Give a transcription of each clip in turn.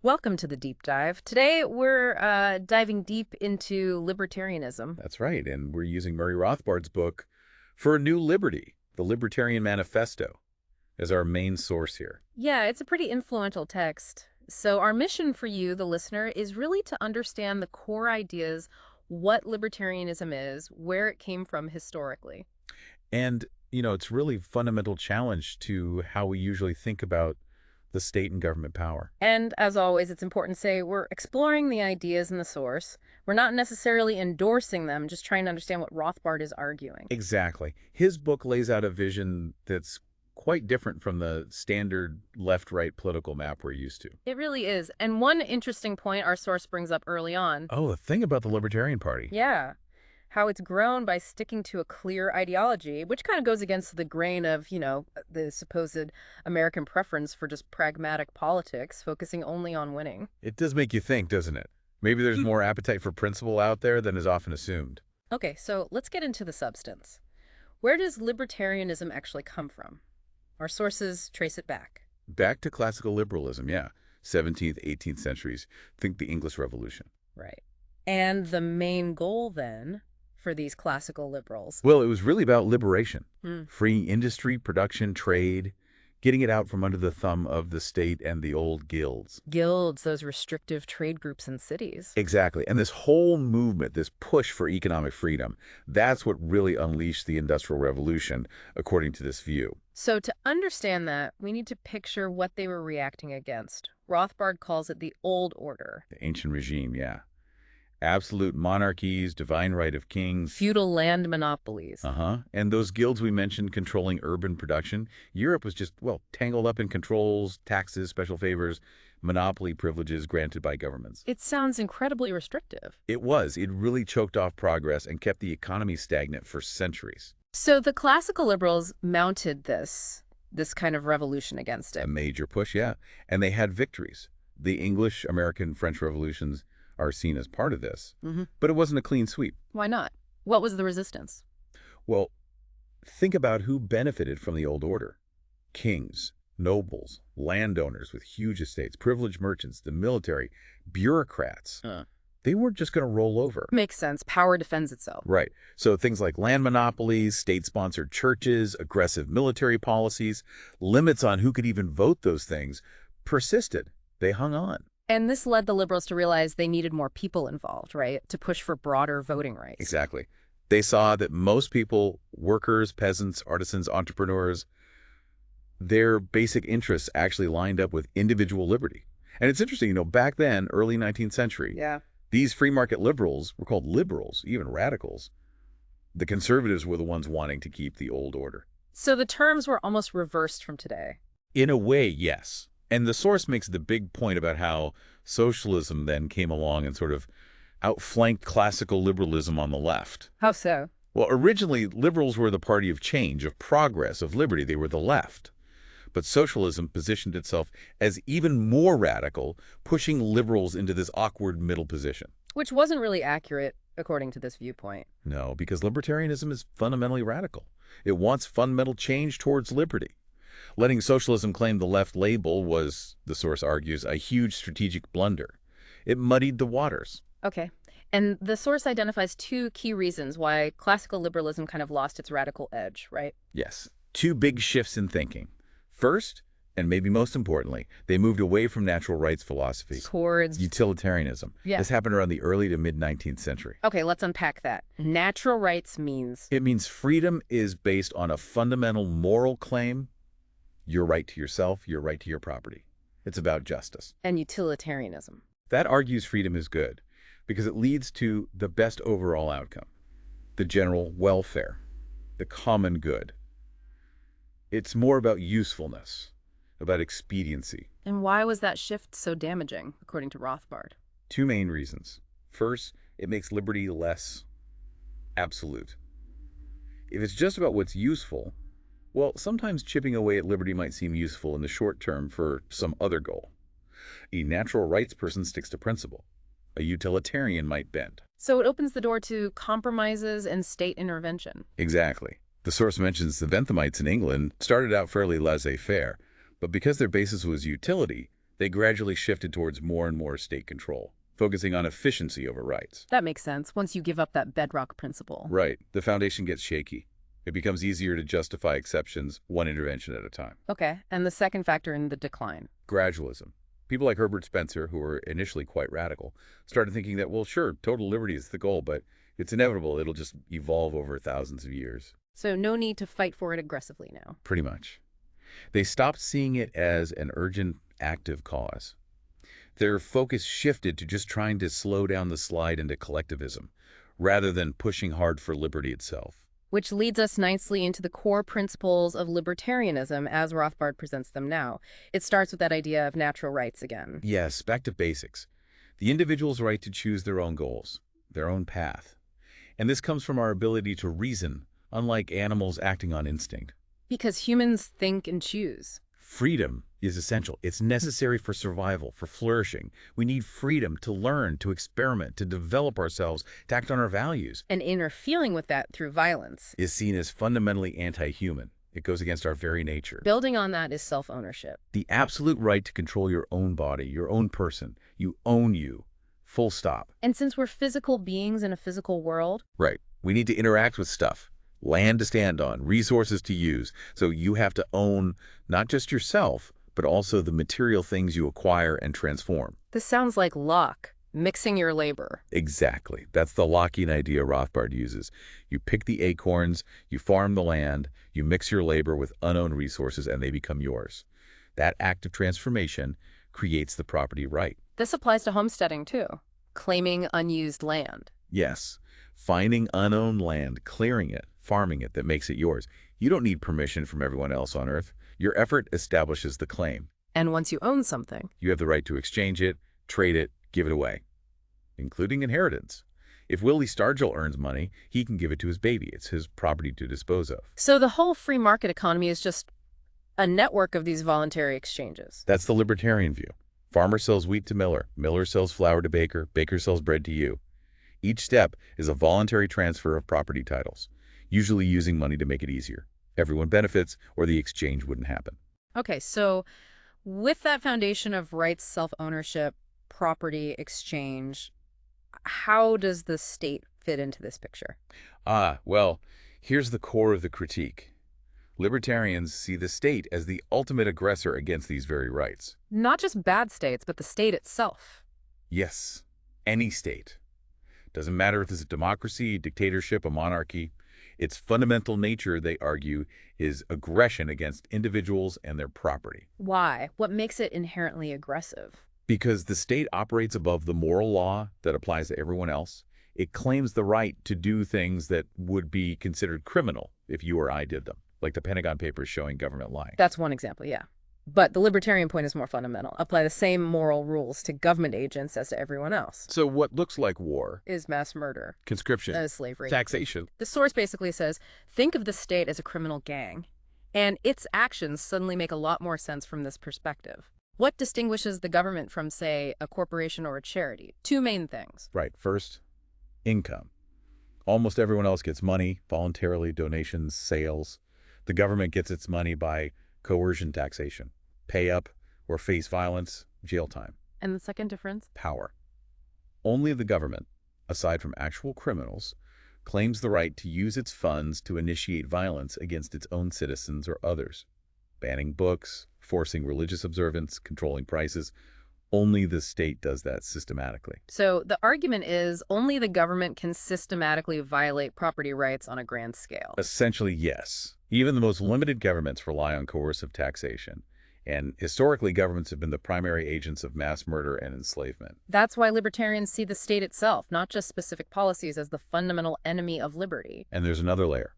Welcome to the deep dive. Today we're diving deep into libertarianism. That's right, and we're using Murray Rothbard's book for a new liberty, the Libertarian Manifesto, as our main source here. Yeah, it's a pretty influential text. So our mission for you, the listener, is really to understand the core ideas, what libertarianism is, where it came from historically. And, it's really a fundamental challenge to how we usually think about the state and government power. And as always, it's important to say we're exploring the ideas in the source. We're not necessarily endorsing them, just trying to understand what Rothbard is arguing. Exactly. His book lays out a vision that's quite different from the standard left-right political map we're used to. It really is. And one interesting point our source brings up early on. Oh, the thing about the Libertarian Party. Yeah. How it's grown by sticking to a clear ideology, which kind of goes against the grain of, the supposed American preference for just pragmatic politics, focusing only on winning. It does make you think, doesn't it? Maybe there's more appetite for principle out there than is often assumed. Okay, so let's get into the substance. Where does libertarianism actually come from? Our sources trace it back. Back to classical liberalism, yeah. 17th, 18th centuries. Think the English Revolution. Right. And the main goal then for these classical liberals. Well, it was really about liberation. Hmm. Freeing industry, production, trade, getting it out from under the thumb of the state and the old guilds. Guilds, those restrictive trade groups in cities. Exactly. And this whole movement, this push for economic freedom, that's what really unleashed the Industrial Revolution, according to this view. So to understand that, we need to picture what they were reacting against. Rothbard calls it the old order. The ancient regime, yeah. Absolute monarchies, divine right of kings. Feudal land monopolies. And those guilds we mentioned controlling urban production. Europe was just, tangled up in controls, taxes, special favors, monopoly privileges granted by governments. It sounds incredibly restrictive. It was. It really choked off progress and kept the economy stagnant for centuries. So the classical liberals mounted this kind of revolution against it. A major push, yeah. And they had victories. The English, American, French revolutions are seen as part of this. But it wasn't a clean sweep. Why not? What was the resistance? Well, think about who benefited from the old order. Kings, nobles, landowners with huge estates, privileged merchants, the military, bureaucrats. They weren't just going to roll over. Makes sense. Power defends itself. Right. So things like land monopolies, state-sponsored churches, aggressive military policies, limits on who could even vote those things persisted. They hung on. And this led the liberals to realize they needed more people involved, right? To push for broader voting rights. Exactly. They saw that most people, workers, peasants, artisans, entrepreneurs, their basic interests actually lined up with individual liberty. And it's interesting, back then, early 19th century, these free market liberals were called liberals, even radicals. The conservatives were the ones wanting to keep the old order. So the terms were almost reversed from today. In a way, yes. And the source makes the big point about how socialism then came along and sort of outflanked classical liberalism on the left. How so? Well, originally, liberals were the party of change, of progress, of liberty. They were the left. But socialism positioned itself as even more radical, pushing liberals into this awkward middle position. Which wasn't really accurate, according to this viewpoint. No, because libertarianism is fundamentally radical. It wants fundamental change towards liberty. Letting socialism claim the left label was, the source argues, a huge strategic blunder. It muddied the waters. Okay. And the source identifies two key reasons why classical liberalism kind of lost its radical edge, right? Yes. Two big shifts in thinking. First, and maybe most importantly, they moved away from natural rights philosophy towards utilitarianism. Yeah. This happened around the early to mid-19th century. Okay, let's unpack that. Natural rights means? It means freedom is based on a fundamental moral claim. Your right to yourself, your right to your property. It's about justice. And utilitarianism. That argues freedom is good because it leads to the best overall outcome, the general welfare, the common good. It's more about usefulness, about expediency. And why was that shift so damaging, according to Rothbard? Two main reasons. First, it makes liberty less absolute. If it's just about what's useful, well, sometimes chipping away at liberty might seem useful in the short term for some other goal. A natural rights person sticks to principle. A utilitarian might bend. So it opens the door to compromises and state intervention. Exactly. The source mentions the Benthamites in England started out fairly laissez-faire, but because their basis was utility, They gradually shifted towards more and more state control, focusing on efficiency over rights. That makes sense once you give up that bedrock principle. Right. The foundation gets shaky. It becomes easier to justify exceptions one intervention at a time. Okay, and the second factor in the decline. Gradualism. People like Herbert Spencer, who were initially quite radical, started thinking that, well, sure, total liberty is the goal, but it's inevitable. It'll just evolve over thousands of years. So no need to fight for it aggressively now. Pretty much. They stopped seeing it as an urgent, active cause. Their focus shifted to just trying to slow down the slide into collectivism, rather than pushing hard for liberty itself. Which leads us nicely into the core principles of libertarianism as Rothbard presents them now. It starts with that idea of natural rights again. Yes, back to basics. The individual's right to choose their own goals, their own path. And this comes from our ability to reason, unlike animals acting on instinct. Because humans think and choose. Freedom is essential. It's necessary for survival, for flourishing. We need freedom to learn, to experiment, to develop ourselves, to act on our values. And interfering with that through violence Is seen as fundamentally anti-human. It goes against our very nature. building on that is self-ownership. The absolute right to control your own body, your own person. You own you. Full stop. And since we're physical beings in a physical world, Right. We need to interact with stuff. Land to stand on, resources to use. So you have to own not just yourself, but also the material things you acquire and transform. this sounds like Locke, mixing your labor. Exactly. That's the Lockean idea Rothbard uses. You pick the acorns, you farm the land, you mix your labor with unowned resources, and they become yours. That act of transformation creates the property right. This applies to homesteading too, claiming unused land. Yes. Finding unowned land, clearing it, farming it that makes it yours. You don't need permission from everyone else on Earth. Your effort establishes the claim. And once you own something, You have the right to exchange it, trade it, give it away, including inheritance. If Willie Stargell earns money, he can give it to his baby. It's his property to dispose of. so the whole free market economy is just a network of these voluntary exchanges. That's the libertarian view. Farmer sells wheat to miller, miller sells flour to baker, baker sells bread to you. Each step is a voluntary transfer of property titles, usually using money to make it easier. Everyone benefits, or the exchange wouldn't happen. Okay, so with that foundation of rights, self-ownership, property exchange, how does the state fit into this picture? Well, here's the core of the critique. Libertarians see the state as the ultimate aggressor against these very rights. Not just bad states, but the state itself. Yes, any state. Doesn't matter if it's a democracy, dictatorship, a monarchy. Its fundamental nature, they argue, is aggression against individuals and their property. Why? What makes it inherently aggressive? Because the state operates above the moral law that applies to everyone else. It claims the right to do things that would be considered criminal if you or I did them, like the Pentagon Papers showing government lying. That's one example, yeah. But the libertarian point is more fundamental. Apply the same moral rules to government agents as to everyone else. So what looks like war, Is mass murder, conscription, slavery. taxation. The source basically says, think of the state as a criminal gang, and its actions suddenly make a lot more sense from this perspective. What distinguishes the government from, say, a corporation or a charity? Two main things. Right. First, income. Almost everyone else gets money, voluntarily, donations, sales. The government gets its money by coercion, taxation. Pay up or face violence, jail time. And the second difference? Power. Only the government, aside from actual criminals, claims the right to use its funds to initiate violence against its own citizens or others. Banning books, forcing religious observance, controlling prices. Only the state does that systematically. So the argument is only the government can systematically violate property rights on a grand scale. Essentially, yes. Even the most limited governments rely on coercive taxation. And historically, governments have been the primary agents of mass murder and enslavement. That's why libertarians see the state itself, not just specific policies, as the fundamental enemy of liberty. And there's another layer.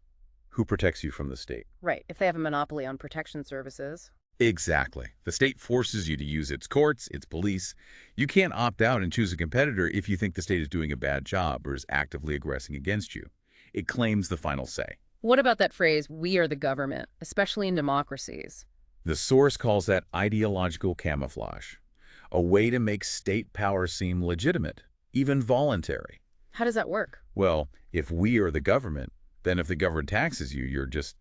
Who protects you from the state? Right, if they have a monopoly on protection services. Exactly. The state forces you to use its courts, its police. You can't opt out and choose a competitor if you think the state is doing a bad job or is actively aggressing against you. It claims the final say. What about that phrase, we are the government, especially in democracies? The source calls that ideological camouflage, a way to make state power seem legitimate, even voluntary. How does that work? Well, if we are the government, then if the government taxes you, you're just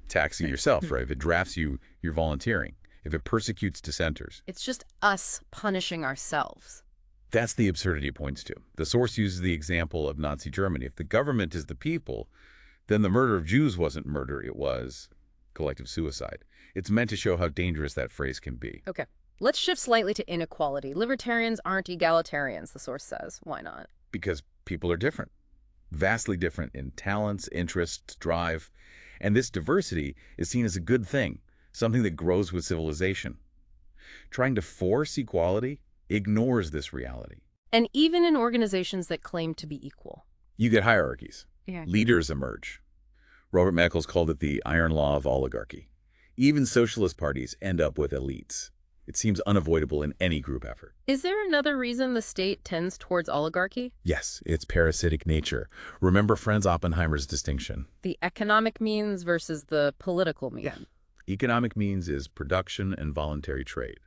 taxing yourself, right? If it drafts you, you're volunteering. if it persecutes dissenters. It's just us punishing ourselves. That's the absurdity it points to. The source uses the example of Nazi Germany. If the government is the people, then the murder of Jews wasn't murder, it was collective suicide. It's meant to show how dangerous that phrase can be. Okay, let's shift slightly to inequality. Libertarians aren't egalitarians, the source says. Why not? Because people are different, vastly different in talents, interests, drive. And this diversity is seen as a good thing, something that grows with civilization. Trying to force equality ignores this reality. And even in organizations that claim to be equal. You get hierarchies. Yeah. Leaders emerge. Robert Meckles called it the iron law of oligarchy. Even socialist parties end up with elites. It seems unavoidable in any group effort. Is there another reason the state tends towards oligarchy? Yes, its parasitic nature. Remember Franz Oppenheimer's distinction. The economic means versus the political means. Yeah. Economic means is production and voluntary trade.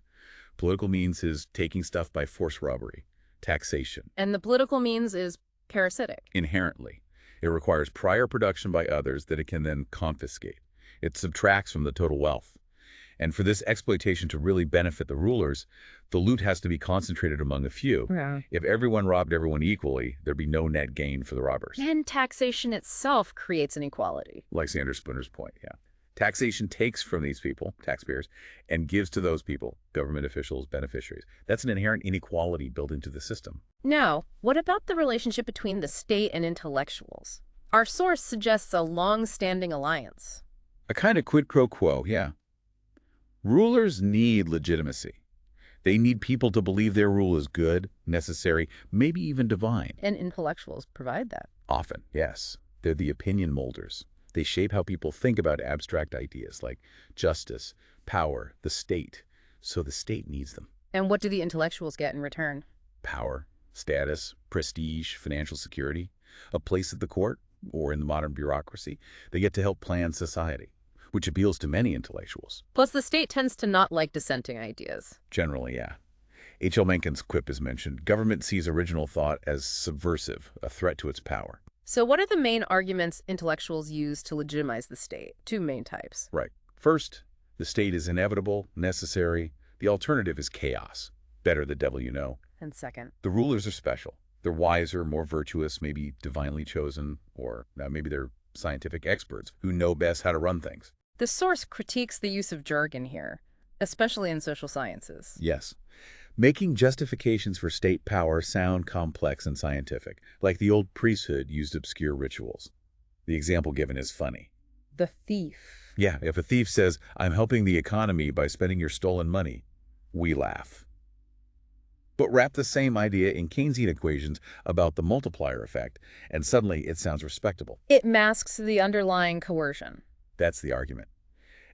Political means is taking stuff by force robbery, taxation. And the political means is parasitic. Inherently. It requires prior production by others that it can then confiscate. It subtracts from the total wealth. And for this exploitation to really benefit the rulers, the loot has to be concentrated among a few. Yeah. If everyone robbed everyone equally, there'd be no net gain for the robbers. And taxation itself creates inequality. Like Sanders Spooner's point, yeah. Taxation takes from these people, taxpayers, and gives to those people, government officials, beneficiaries. That's an inherent inequality built into the system. Now, what about the relationship between the state and intellectuals? Our source suggests a long-standing alliance. A kind of quid pro quo, yeah. Rulers need legitimacy. They need people to believe their rule is good, necessary, maybe even divine. And intellectuals provide that. Often, yes. They're the opinion molders. They shape how people think about abstract ideas like justice, power, the state. So the state needs them. And what do the intellectuals get in return? Power, status, prestige, financial security, a place at the court, or in the modern bureaucracy. They get to help plan society, which appeals to many intellectuals. Plus, the state tends to not like dissenting ideas. Generally, yeah. H.L. Mencken's quip is mentioned. Government sees original thought as subversive, a threat to its power. So what are the main arguments intellectuals use to legitimize the state? Two main types. Right. First, the state is inevitable, necessary. The alternative is chaos. Better the devil you know. And second, the rulers are special. They're wiser, more virtuous, maybe divinely chosen, or maybe they're scientific experts who know best how to run things. the source critiques the use of jargon here, especially in social sciences. Yes. Making justifications for state power sound complex and scientific, like the old priesthood used obscure rituals. The example given is funny. The thief. Yeah, if a thief says, "I'm helping the economy by spending your stolen money," we laugh. But wrap the same idea in Keynesian equations about the multiplier effect, and suddenly it sounds respectable. It masks the underlying coercion. That's the argument.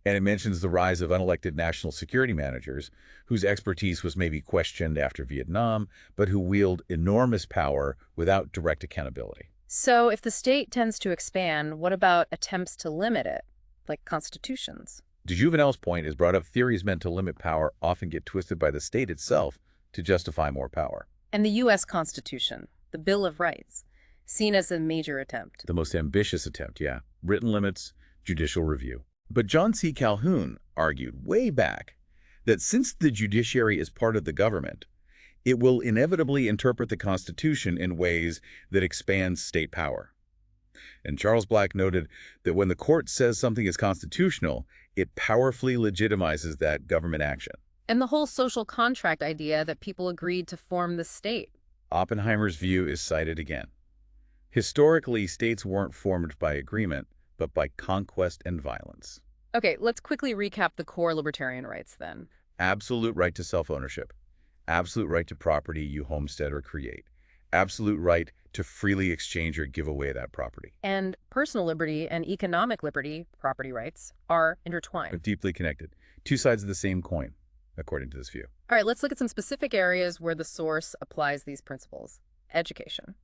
And it mentions the rise of unelected national security managers, whose expertise was maybe questioned after Vietnam, but who wield enormous power without direct accountability. So if the state tends to expand, what about attempts to limit it, like constitutions? De Juvenel's point is brought up theories meant to limit power often get twisted by the state itself to justify more power. And the U.S. Constitution, the Bill of Rights, seen as a major attempt. The most ambitious attempt, yeah. Written limits, judicial review. But John C. Calhoun argued way back that since the judiciary is part of the government, it will inevitably interpret the Constitution in ways that expand state power. And Charles Black noted that when the court says something is constitutional, it powerfully legitimizes that government action. And the whole social contract idea that people agreed to form the state. Oppenheimer's view is cited again. Historically, states weren't formed by agreement, but by conquest and violence. Okay, let's quickly recap the core libertarian rights then. Absolute right to self-ownership. Absolute right to property you homestead or create. Absolute right to freely exchange or give away that property. And personal liberty and economic liberty, property rights, are intertwined. They're deeply connected. Two sides of the same coin, according to this view. All right, let's look at some specific areas where the source applies these principles. Education.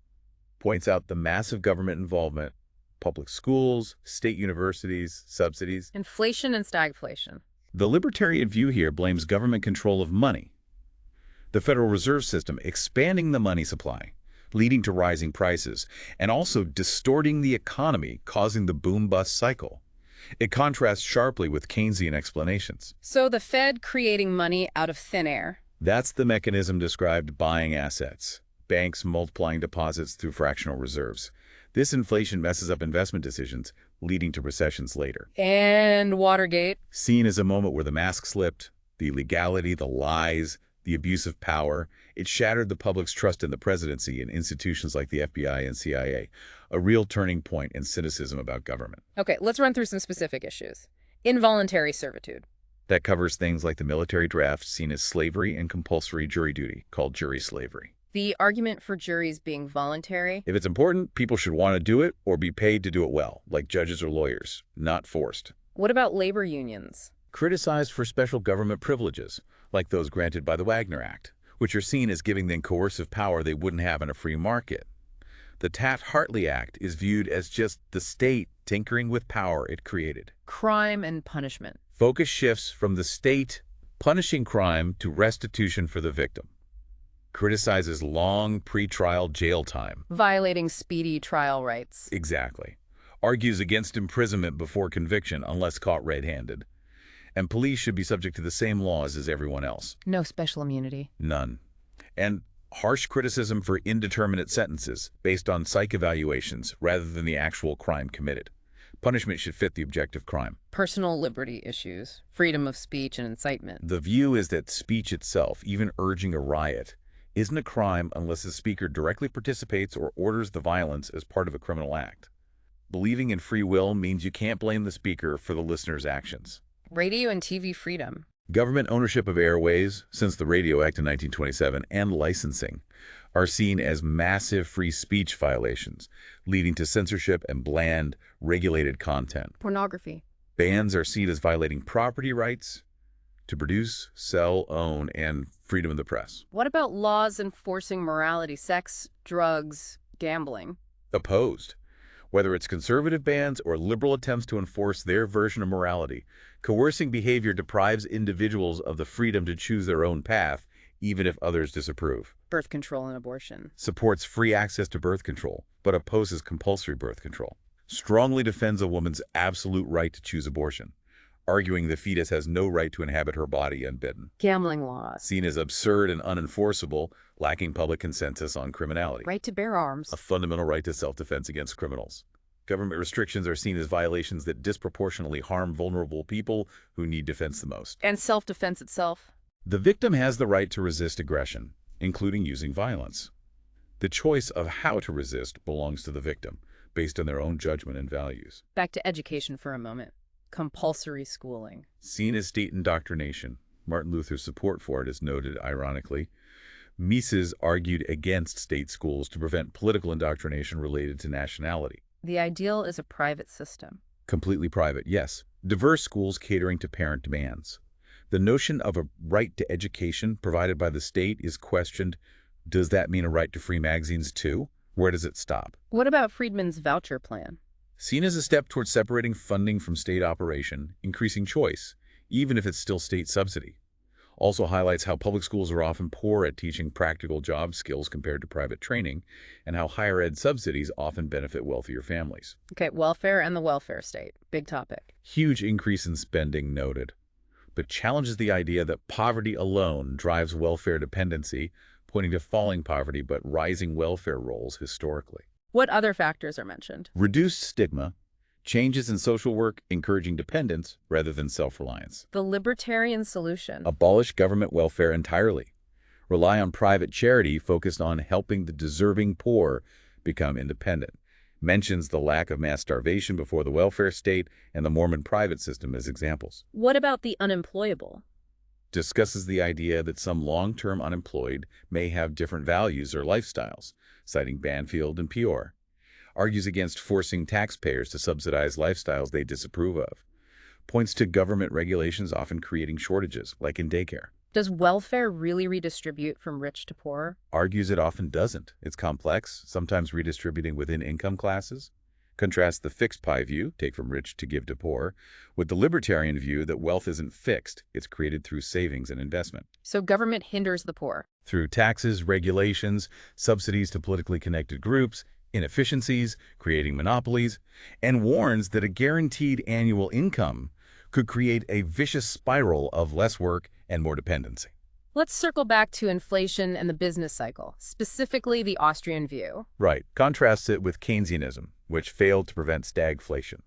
Points out the massive government involvement, public schools, state universities, subsidies. Inflation and stagflation. The libertarian view here blames government control of money. The Federal Reserve System expanding the money supply, leading to rising prices, and also distorting the economy, causing the boom-bust cycle. It contrasts sharply with Keynesian explanations. So the Fed creating money out of thin air. That's the mechanism described buying assets, banks multiplying deposits through fractional reserves. This inflation messes up investment decisions, leading to recessions later. And Watergate. Seen as a moment where the mask slipped, the illegality, the lies, the abuse of power, it shattered the public's trust in the presidency and institutions like the FBI and CIA, a real turning point in cynicism about government. Okay, let's run through some specific issues. Involuntary servitude. That covers things like the military draft seen as slavery and compulsory jury duty, called jury slavery. The argument for juries being voluntary. If it's important, people should want to do it or be paid to do it well, like judges or lawyers, not forced. What about labor unions? Criticized for special government privileges, like those granted by the Wagner Act, which are seen as giving them coercive power they wouldn't have in a free market. The Taft-Hartley Act is viewed as just the state tinkering with power it created. Crime and punishment. Focus shifts from the state punishing crime to restitution for the victim. Criticizes long pre-trial jail time. Violating speedy trial rights. Exactly. Argues against imprisonment before conviction unless caught red-handed. And police should be subject to the same laws as everyone else. No special immunity. None. And harsh criticism for indeterminate sentences based on psych evaluations rather than the actual crime committed. Punishment should fit the objective crime. Personal liberty issues. Freedom of speech and incitement. The view is that speech itself, even urging a riot, isn't a crime unless the speaker directly participates or orders the violence as part of a criminal act. Believing in free will means you can't blame the speaker for the listener's actions. Radio and TV freedom. Government ownership of airways, since the Radio Act in 1927, and licensing are seen as massive free speech violations, leading to censorship and bland, regulated content. Pornography. Bans are seen as violating property rights to produce, sell, own, and freedom of the press. What about laws enforcing morality, sex, drugs, gambling? Opposed. Whether it's conservative bans or liberal attempts to enforce their version of morality, coercing behavior deprives individuals of the freedom to choose their own path, even if others disapprove. Birth control and abortion. Supports free access to birth control, but opposes compulsory birth control. Strongly defends a woman's absolute right to choose abortion, arguing the fetus has no right to inhabit her body unbidden. Gambling laws. Seen as absurd and unenforceable, lacking public consensus on criminality. Right to bear arms. A fundamental right to self-defense against criminals. Government restrictions are seen as violations that disproportionately harm vulnerable people who need defense the most. And self-defense itself. The victim has the right to resist aggression, including using violence. The choice of how to resist belongs to the victim, based on their own judgment and values. Back to education for a moment. Compulsory schooling. Seen as state indoctrination, Martin Luther's support for it is noted ironically. Mises argued against state schools to prevent political indoctrination related to nationality. The ideal is a private system. Completely private, yes. Diverse schools catering to parent demands. The notion of a right to education provided by the state is questioned. Does that mean a right to free magazines too? Where does it stop? What about Friedman's voucher plan? Seen as a step towards separating funding from state operation, increasing choice, even if it's still state subsidy. Also highlights how public schools are often poor at teaching practical job skills compared to private training, and how higher ed subsidies often benefit wealthier families. Okay, welfare and the welfare state. Big topic. Huge increase in spending noted, but challenges the idea that poverty alone drives welfare dependency, pointing to falling poverty but rising welfare roles historically. What other factors are mentioned? Reduced stigma, changes in social work encouraging dependence rather than self-reliance. The libertarian solution. Abolish government welfare entirely. Rely on private charity focused on helping the deserving poor become independent. Mentions the lack of mass starvation before the welfare state and the Mormon private system as examples. What about the unemployable? Discusses the idea that some long-term unemployed may have different values or lifestyles, citing Banfield and Peor. Argues against forcing taxpayers to subsidize lifestyles they disapprove of. Points to government regulations often creating shortages, like in daycare. Does welfare really redistribute from rich to poor? Argues it often doesn't. It's complex, sometimes redistributing within income classes. Contrast the fixed pie view, take from rich to give to poor, with the libertarian view that wealth isn't fixed, it's created through savings and investment. So government hinders the poor. Through taxes, regulations, subsidies to politically connected groups, inefficiencies, creating monopolies, and warns that a guaranteed annual income could create a vicious spiral of less work and more dependency. Let's circle back to inflation and the business cycle, specifically the Austrian view. Right. Contrasts it with Keynesianism, which failed to prevent stagflation.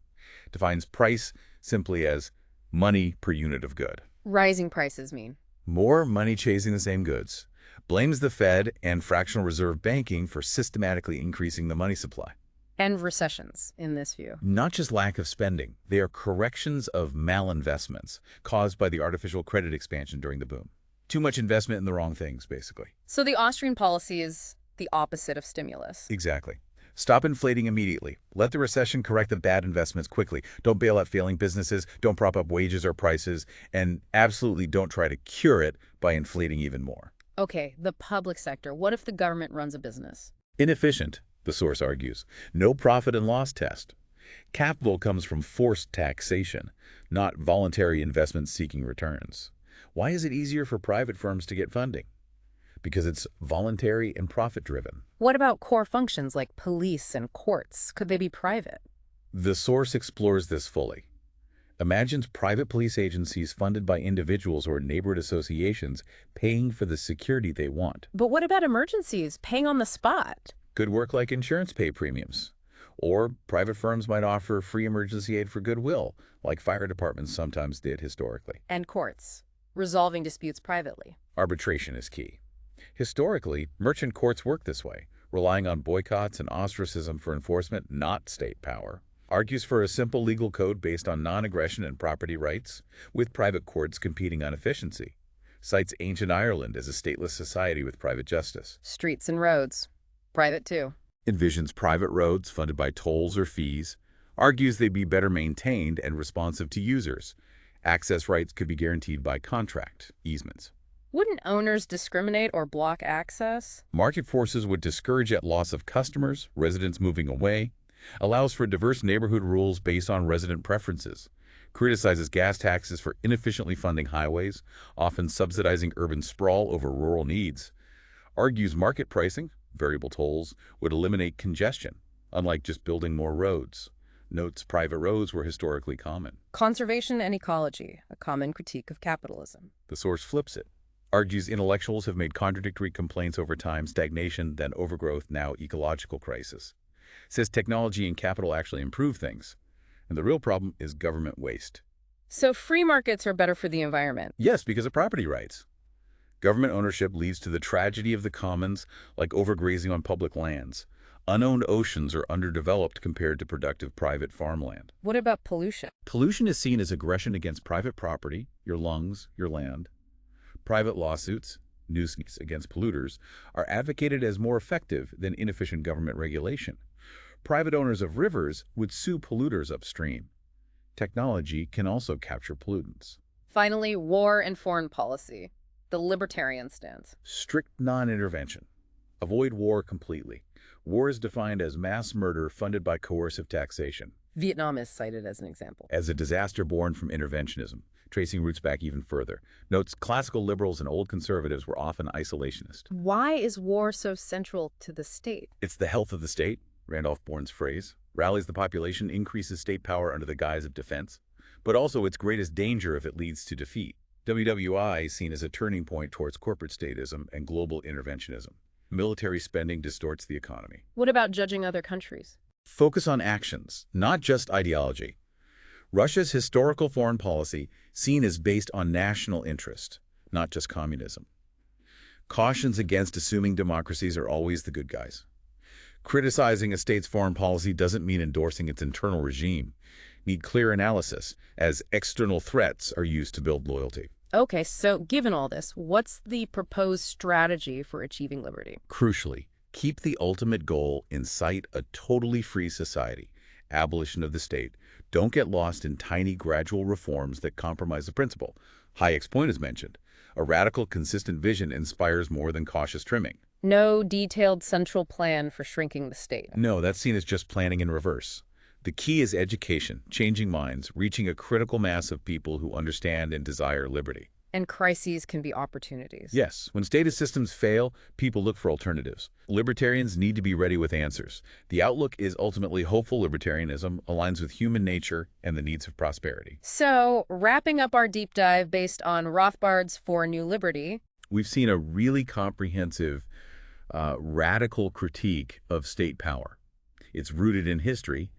Defines price simply as money per unit of good. Rising prices mean. More money chasing the same goods. Blames the Fed and fractional reserve banking for systematically increasing the money supply. And recessions, in this view. Not just lack of spending, they are corrections of malinvestments caused by the artificial credit expansion during the boom. Too much investment in the wrong things, basically. So the Austrian policy is the opposite of stimulus. Exactly. Stop inflating immediately. Let the recession correct the bad investments quickly. Don't bail out failing businesses, don't prop up wages or prices, and absolutely don't try to cure it by inflating even more. Okay, the public sector. What if the government runs a business? Inefficient, the source argues. No profit and loss test. Capital comes from forced taxation, not voluntary investment seeking returns. Why is it easier for private firms to get funding? Because it's voluntary and profit-driven. What about core functions like police and courts? Could they be private? The source explores this fully. Imagines private police agencies funded by individuals or neighborhood associations paying for the security they want. But what about emergencies, paying on the spot? Could work like insurance pay premiums. Or private firms might offer free emergency aid for goodwill, like fire departments sometimes did historically. And courts, resolving disputes privately. Arbitration is key. Historically, merchant courts work this way, relying on boycotts and ostracism for enforcement, not state power. Argues for a simple legal code based on non-aggression and property rights, with private courts competing on efficiency. Cites ancient Ireland as a stateless society with private justice. Streets and roads, private too. Envisions private roads funded by tolls or fees. Argues they'd be better maintained and responsive to users. Access rights could be guaranteed by contract, easements. Wouldn't owners discriminate or block access? Market forces would discourage at loss of customers, residents moving away. Allows for diverse neighborhood rules based on resident preferences. Criticizes gas taxes for inefficiently funding highways, often subsidizing urban sprawl over rural needs. Argues market pricing, variable tolls, would eliminate congestion, unlike just building more roads. Notes private roads were historically common. Conservation and ecology, a common critique of capitalism. The source flips it. Argues intellectuals have made contradictory complaints over time, stagnation, then overgrowth, now ecological crisis. Says technology and capital actually improve things. And the real problem is government waste. So free markets are better for the environment? Yes, because of property rights. Government ownership leads to the tragedy of the commons, like overgrazing on public lands. Unowned oceans are underdeveloped compared to productive private farmland. What about pollution? Pollution is seen as aggression against private property, your lungs, your land. Private lawsuits, nuisance against polluters, are advocated as more effective than inefficient government regulation. Private owners of rivers would sue polluters upstream. Technology can also capture pollutants. Finally, war and foreign policy. The libertarian stance. Strict non-intervention. Avoid war completely. War is defined as mass murder funded by coercive taxation. Vietnam is cited as an example. As a disaster born from interventionism, tracing roots back even further. Notes classical liberals and old conservatives were often isolationist. Why is war so central to the state? It's the health of the state, Randolph Bourne's phrase. Rallies the population, increases state power under the guise of defense, but also its greatest danger if it leads to defeat. WWI is seen as a turning point towards corporate statism and global interventionism. Military spending distorts the economy. What about judging other countries? Focus on actions, not just ideology. Russia's historical foreign policy seen as based on national interest, not just communism. Cautions against assuming democracies are always the good guys. Criticizing a state's foreign policy doesn't mean endorsing its internal regime. Need clear analysis, as external threats are used to build loyalty. Okay, so given all this, what's the proposed strategy for achieving liberty? Crucially, keep the ultimate goal in sight: a totally free society, abolition of the state. Don't get lost in tiny, gradual reforms that compromise the principle. Hayek's point is mentioned. A radical, consistent vision inspires more than cautious trimming. No detailed central plan for shrinking the state. No, that's seen as just planning in reverse. The key is education, changing minds, reaching a critical mass of people who understand and desire liberty. And crises can be opportunities. Yes, when status systems fail, people look for alternatives. Libertarians need to be ready with answers. The outlook is ultimately hopeful. Libertarianism aligns with human nature and the needs of prosperity. So, wrapping up our deep dive based on Rothbard's For New Liberty, We've seen a really comprehensive, radical critique of state power. It's rooted in history,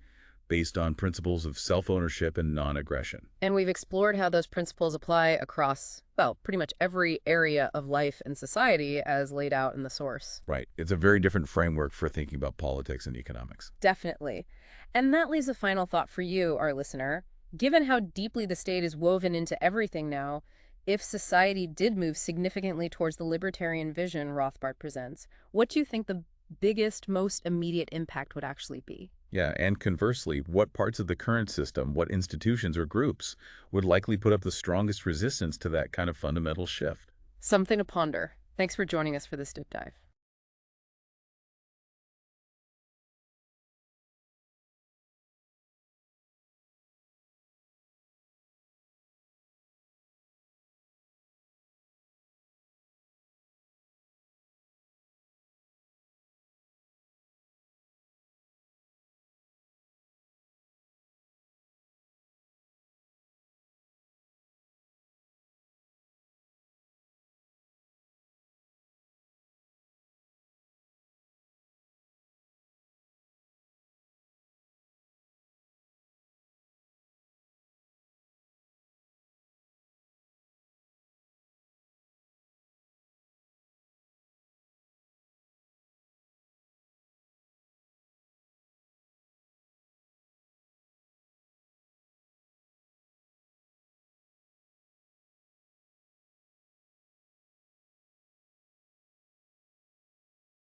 based on principles of self-ownership and non-aggression. and we've explored how those principles apply across, well, pretty much every area of life and society as laid out in the source. Right. It's a very different framework for thinking about politics and economics. Definitely. And that leaves a final thought for you, our listener. Given how deeply the state is woven into everything now, if society did move significantly towards the libertarian vision Rothbard presents, what do you think the biggest, most immediate impact would actually be? Yeah, and conversely, what parts of the current system, what institutions or groups would likely put up the strongest resistance to that kind of fundamental shift? Something to ponder. Thanks for joining us for this deep dive.